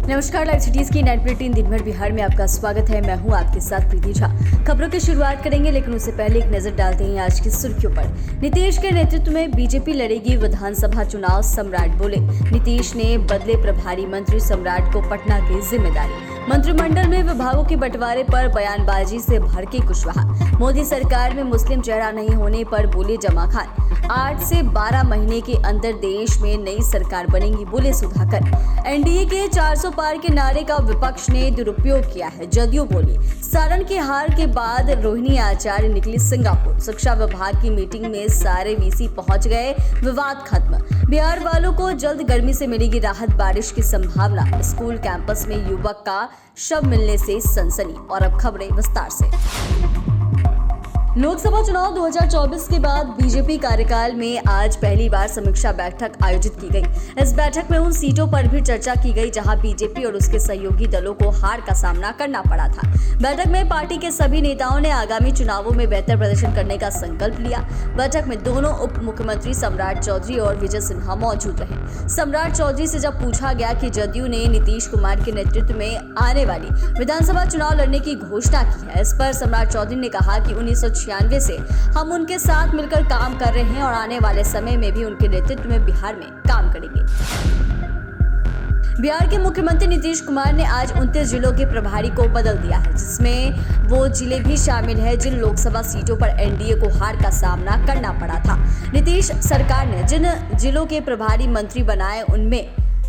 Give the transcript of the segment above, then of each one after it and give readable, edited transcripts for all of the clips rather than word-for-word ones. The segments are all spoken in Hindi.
नमस्कार, लाइव सिटीज की 9 दिन भर बिहार में आपका स्वागत है। मैं हूं आपके साथ प्रीति झा। खबरों की शुरुआत करेंगे, लेकिन उससे पहले एक नजर डालते हैं आज की सुर्खियों पर। नीतीश के नेतृत्व में बीजेपी लड़ेगी विधानसभा चुनाव, सम्राट बोले। नीतीश ने बदले प्रभारी मंत्री सम्राट को पटना की जिम्मेदारी। मंत्रिमंडल में विभागों के बंटवारे पर बयानबाजी से भड़के कुशवाहा। मोदी सरकार में मुस्लिम चेहरा नहीं होने पर बोले जमा खान। 8 से 12 महीने के अंदर देश में नई सरकार बनेगी, बोले सुधाकर। एनडीए के 400 पार के नारे का विपक्ष ने दुरुपयोग किया है, जदयू बोली। सारण की हार के बाद रोहिणी आचार्य निकली सिंगापुर। शिक्षा विभाग की मीटिंग में सारे वीसी पहुंच गए, विवाद खत्म। बिहार वालों को जल्द गर्मी से मिलेगी राहत, बारिश की संभावना। स्कूल कैंपस में युवक का शव मिलने से सनसनी। और अब खबरें विस्तार से। लोकसभा चुनाव 2024 के बाद बीजेपी कार्यकाल में आज पहली बार समीक्षा बैठक आयोजित की गई। इस बैठक में उन सीटों पर भी चर्चा की गई जहां बीजेपी और उसके सहयोगी दलों को हार का सामना करना पड़ा था। बैठक में पार्टी के सभी नेताओं ने आगामी चुनावों में बेहतर प्रदर्शन करने का संकल्प लिया। बैठक में दोनों उप मुख्यमंत्री सम्राट चौधरी और विजय सिन्हा मौजूद रहे। सम्राट चौधरी से जब पूछा गया कि जदयू ने नीतीश कुमार के नेतृत्व में आने वाली विधानसभा चुनाव लड़ने की घोषणा की है, इस पर सम्राट चौधरी ने कहा कि 1996 से हम उनके साथ मिलकर काम कर रहे हैं और आने वाले समय में भी उनके नेतृत्व में बिहार में काम करेंगे। बिहार के मुख्यमंत्री नीतीश कुमार ने आज 29 जिलों के प्रभारी को बदल दिया है, जिसमें वो जिले भी शामिल है जिन लोकसभा सीटों पर एनडीए को हार का सामना करना पड़ा था। नीतीश सरकार ने जिन जिलों के प्रभारी मंत्री बनाए उनमें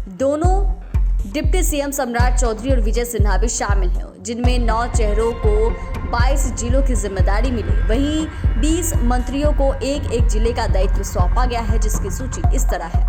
दोनों डिप्टी सीएम सम्राट चौधरी और विजय सिन्हा भी शामिल हैं, जिनमें 9 चेहरों को 22 जिलों की जिम्मेदारी मिली। वहीं 20 मंत्रियों को एक जिले का दायित्व सौंपा गया है, जिसकी सूची इस तरह है।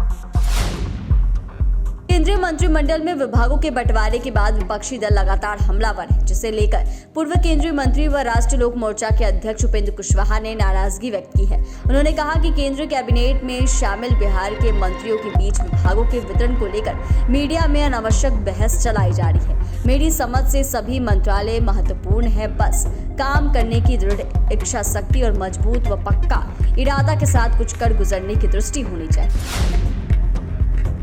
केंद्रीय मंत्रिमंडल में विभागों के बंटवारे के बाद विपक्षी दल लगातार हमलावर है, जिसे लेकर पूर्व केंद्रीय मंत्री व राष्ट्रीय लोक मोर्चा के अध्यक्ष उपेंद्र कुशवाहा ने नाराजगी व्यक्त की है। उन्होंने कहा कि केंद्रीय कैबिनेट में शामिल बिहार के मंत्रियों के बीच विभागों के वितरण को लेकर मीडिया में अनावश्यक बहस चलाई जा रही है। मेरी समझ से सभी मंत्रालय महत्वपूर्ण है, बस काम करने की दृढ़ इच्छा शक्ति और मजबूत व पक्का इरादा के साथ कुछ कर गुजरने की दृष्टि होनी चाहिए।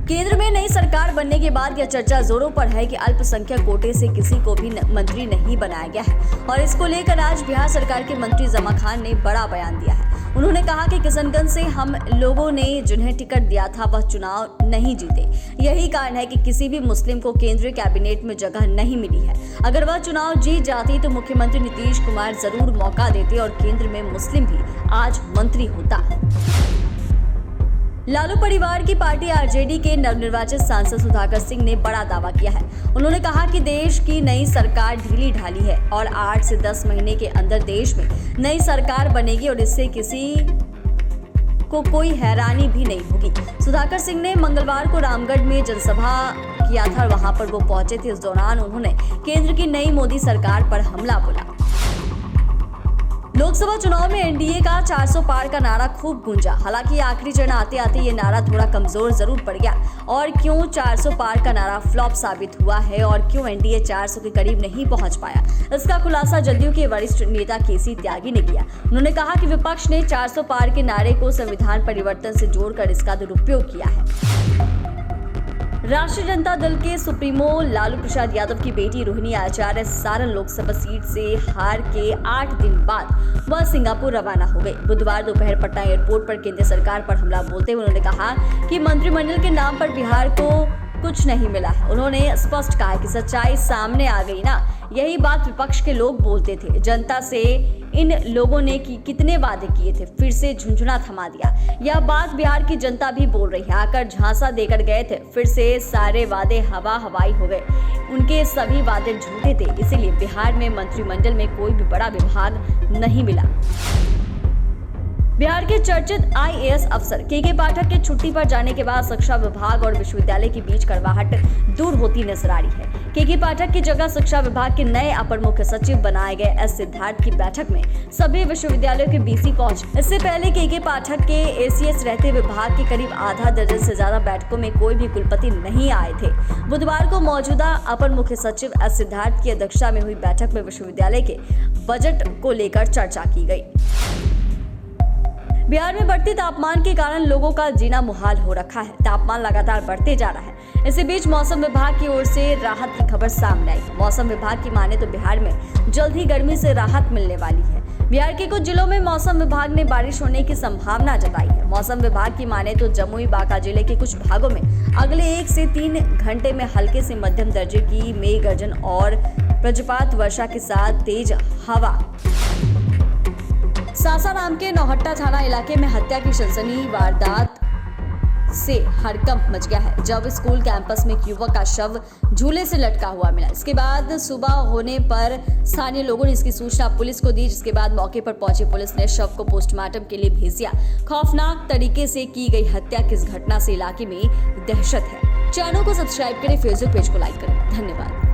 केंद्र में नई सरकार बनने के बाद यह चर्चा जोरों पर है कि अल्पसंख्यक कोटे से किसी को भी मंत्री नहीं बनाया गया है, और इसको लेकर आज बिहार सरकार के मंत्री जमा खान ने बड़ा बयान दिया है। उन्होंने कहा कि किशनगंज से हम लोगों ने जिन्हें टिकट दिया था वह चुनाव नहीं जीते। यही कारण है कि किसी भी मुस्लिम को केंद्रीय कैबिनेट में जगह नहीं मिली है। अगर वह चुनाव जीत जाती तो मुख्यमंत्री नीतीश कुमार जरूर मौका देते और केंद्र में मुस्लिम भी आज मंत्री होता। लालू परिवार की पार्टी आरजेडी के नवनिर्वाचित सांसद सुधाकर सिंह ने बड़ा दावा किया है। उन्होंने कहा कि देश की नई सरकार ढीली ढाली है और 8 से 10 महीने के अंदर देश में नई सरकार बनेगी और इससे किसी को कोई हैरानी भी नहीं होगी। सुधाकर सिंह ने मंगलवार को रामगढ़ में जनसभा किया था और वहां पर वो पहुंचे थे। इस दौरान उन्होंने केंद्र की नई मोदी सरकार पर हमला बोला। लोकसभा चुनाव में एनडीए का 400 पार का नारा खूब गूंजा। हालांकि आखिरी चरण आते आते ये नारा थोड़ा कमजोर जरूर पड़ गया। और क्यों 400 पार का नारा फ्लॉप साबित हुआ है और क्यों एनडीए 400 के करीब नहीं पहुंच पाया, इसका खुलासा जदयू के वरिष्ठ नेता केसी त्यागी ने किया। उन्होंने कहा कि विपक्ष ने 400 पार के नारे को संविधान परिवर्तन से जोड़कर इसका दुरुपयोग किया है। राष्ट्रीय जनता दल के सुप्रीमो लालू प्रसाद यादव की बेटी रोहिणी आचार्य सारण लोकसभा सीट से हार के 8 दिन बाद वह सिंगापुर रवाना हो गई। बुधवार दोपहर पटना एयरपोर्ट पर केंद्र सरकार पर हमला बोलते हुए उन्होंने कहा कि मंत्रिमंडल के नाम पर बिहार को कुछ नहीं मिला है। उन्होंने स्पष्ट कहा कि सच्चाई सामने आ गई ना, यही बात विपक्ष के लोग बोलते थे। जनता से इन लोगों ने कितने वादे किए थे, फिर से झुंझुना थमा दिया। यह बात बिहार की जनता भी बोल रही है। आकर झांसा देकर गए थे, फिर से सारे वादे हवाई हो गए। उनके सभी वादे झूठे थे, इसीलिए बिहार में मंत्रिमंडल में कोई भी बड़ा विभाग नहीं मिला। बिहार के चर्चित आईएएस अफसर के पाठक के छुट्टी पर जाने के बाद शिक्षा विभाग और विश्वविद्यालय के बीच कड़वाहट दूर होती नजर आ रही है। के पाठक की जगह शिक्षा विभाग के नए अपर मुख्य सचिव बनाए गए एस सिद्धार्थ की बैठक में सभी विश्वविद्यालयों के बीसी पहुंचे। इससे पहले के पाठक के एसीएस रहते विभाग के करीब आधा दर्जन से ज्यादा बैठकों में कोई भी कुलपति नहीं आए थे। बुधवार को मौजूदा अपर मुख्य सचिव एस सिद्धार्थ की अध्यक्षता में हुई बैठक में विश्वविद्यालय के बजट को लेकर चर्चा की गई। बिहार में बढ़ते तापमान के कारण लोगों का जीना मुहाल हो रखा है। तापमान लगातार बढ़ते जा रहा है। इसी बीच मौसम विभाग की ओर से राहत की खबर सामने आई। मौसम विभाग की माने तो बिहार में जल्द ही गर्मी से राहत मिलने वाली है। बिहार के कुछ जिलों में मौसम विभाग ने बारिश होने की संभावना जताई है। मौसम विभाग की माने तो जमुई बांका जिले के कुछ भागों में अगले 1 से 3 घंटे में हल्के से मध्यम दर्जे की मेघ गर्जन और वज्रपात वर्षा के साथ तेज हवा। सासाराम के नौहट्टा थाना इलाके में हत्या की सनसनी वारदात से हड़कंप मच गया है, जब स्कूल कैंपस में एक युवक का शव झूले से लटका हुआ मिला। इसके बाद सुबह होने पर स्थानीय लोगों ने इसकी सूचना पुलिस को दी, जिसके बाद मौके पर पहुंची पुलिस ने शव को पोस्टमार्टम के लिए भेज दिया। खौफनाक तरीके से की गई हत्या की इस घटना से इलाके में दहशत है। चैनल को सब्सक्राइब करें, फेसबुक पेज को लाइक करें। धन्यवाद।